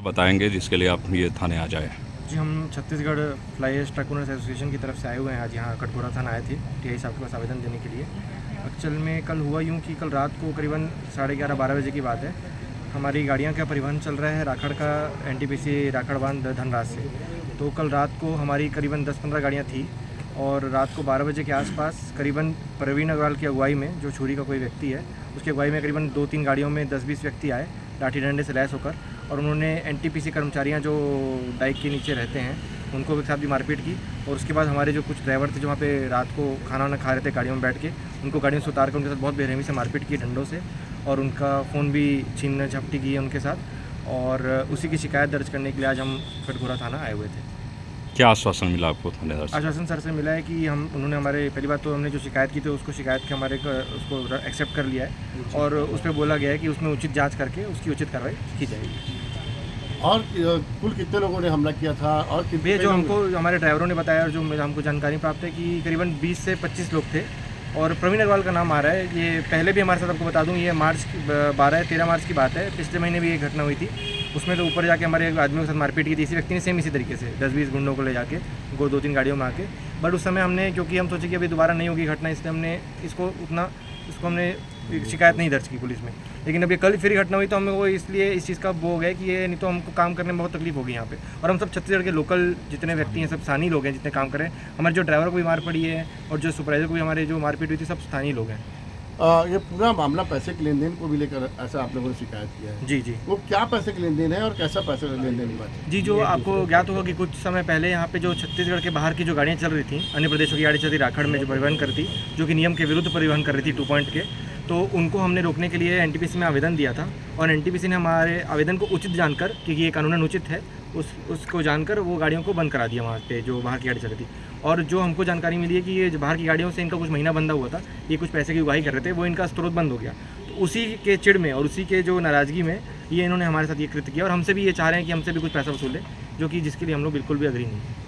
बताएंगे जिसके लिए आप ये थाने आ जाए? जी, हम Chhattisgarh fly ash truck owners association की तरफ से आए हुए हैं। आज यहाँ कटघोरा थाना आए थे टीआई साहब के पास आवेदन देने के लिए। एक्चुअल में कल हुआ यूँ कि कल रात को करीबन 11:30-12 बजे की बात है। हमारी गाड़ियाँ का परिवहन चल रहा है राखड़ का एनटीपीसी राखड़ बांध धनराज से। तो कल रात को हमारी करीबन 10-15 गाड़ियाँ थी और रात को 12 बजे के आसपास करीबन प्रवीण अग्रवाल की अगुवाई में, जो छुरी का कोई व्यक्ति है, उसकी अगुवाई में करीबन 2-3 गाड़ियों में 10-20 व्यक्ति आए लाठी डंडे से लैस होकर, और उन्होंने एनटीपीसी कर्मचारियां जो डाइक के नीचे रहते हैं उनको के साथ भी मारपीट की। और उसके बाद हमारे जो कुछ ड्राइवर थे जो वहाँ पे रात को खाना वाना खा रहे थे गाड़ियों में बैठ के, उनको गाड़ियों से उतार कर उनके साथ बहुत बेरहमी से मारपीट की डंडों से, और उनका फ़ोन भी छीन झपटी की है उनके साथ। और उसी की शिकायत दर्ज करने के लिए आज हम कटघोरा थाना आए हुए थे। क्या आश्वासन मिला आपको थानेदार से? आश्वासन सर से मिला है कि उन्होंने हमारे, पहली बात तो हमने जो शिकायत की थी उसको शिकायत के हमारे उसको एक्सेप्ट कर लिया है, और उस पर बोला गया है कि उसमें उचित जांच करके उसकी उचित कार्रवाई की जाएगी। और कुल कितने लोगों ने हमला किया था? और ये जो हमको हमारे ड्राइवरों ने बताया और जो हमको जानकारी प्राप्त है कि करीबन 20 से 25 लोग थे, और प्रवीण अग्रवाल का नाम आ रहा है। ये पहले भी हमारे साथ, आपको बता दूं, ये 13 मार्च की बात है, पिछले महीने भी ये घटना हुई थी। उसमें तो ऊपर जाके हमारे आदमियों के साथ मारपीट की थी इसी व्यक्ति ने, सेम इसी तरीके से 10-20 गुंडों को ले जाके 2-3 गाड़ियों में आके। बट उस समय हमने, क्योंकि हम सोचे कि अभी दोबारा नहीं होगी घटना, इसलिए हमने इसको हमने शिकायत नहीं दर्ज की पुलिस में। लेकिन अब ये कल फिर घटना हुई तो हमें वो इसलिए इस चीज़ का वो हो गया कि ये नहीं तो हमको काम करने में बहुत तकलीफ होगी यहाँ पे। और हम सब छत्तीसगढ़ के लोकल जितने व्यक्ति हैं सब स्थानीय लोग हैं जितने काम कर रहे हैं। हमारे जो ड्राइवर को भी मार पड़ी है और जो सुपरवाइजर को भी हमारे जो मारपीट हुई थी, सब स्थानीय लोग हैं। ये पूरा मामला पैसे के लेन देन को भी लेकर ऐसा आप लोगों ने शिकायत किया है? जी जी। वो क्या पैसे के लेन देन है और कैसा पैसे का लेन देन हुआ है? जी, जो आपको ज्ञात होगा कि कुछ समय पहले यहाँ पे जो छत्तीसगढ़ के बाहर की जो गाड़ियाँ चल रही थी, अन्य प्रदेशों की गाड़ी चल रही राखड़ में जो परिवहन करती, जो कि नियम के विरुद्ध परिवहन कर रही थी 2 पॉइंट के, तो उनको हमने रोकने के लिए एनटीपीसी में आवेदन दिया था। और एनटीपीसी ने हमारे आवेदन को उचित जानकर, क्योंकि ये कानूनन उचित है, उसको जानकर वो गाड़ियों को बंद करा दिया वहाँ पे जो बाहर की गाड़ी चल रही थी। और जो हमको जानकारी मिली है कि ये जो बाहर की गाड़ियों से इनका कुछ महीना बंधा हुआ था, ये कुछ पैसे की उगाही कर रहे थे, वो इनका स्रोत बंद हो गया। तो उसी के चिढ़ में और उसी के जो नाराज़गी में ये इन्होंने हमारे साथ ये कृत्य किया, और हमसे भी ये चाह रहे हैं कि हमसे भी कुछ पैसा वसूले, जो कि जिसके लिए हम लोग बिल्कुल भी अग्री नहीं है।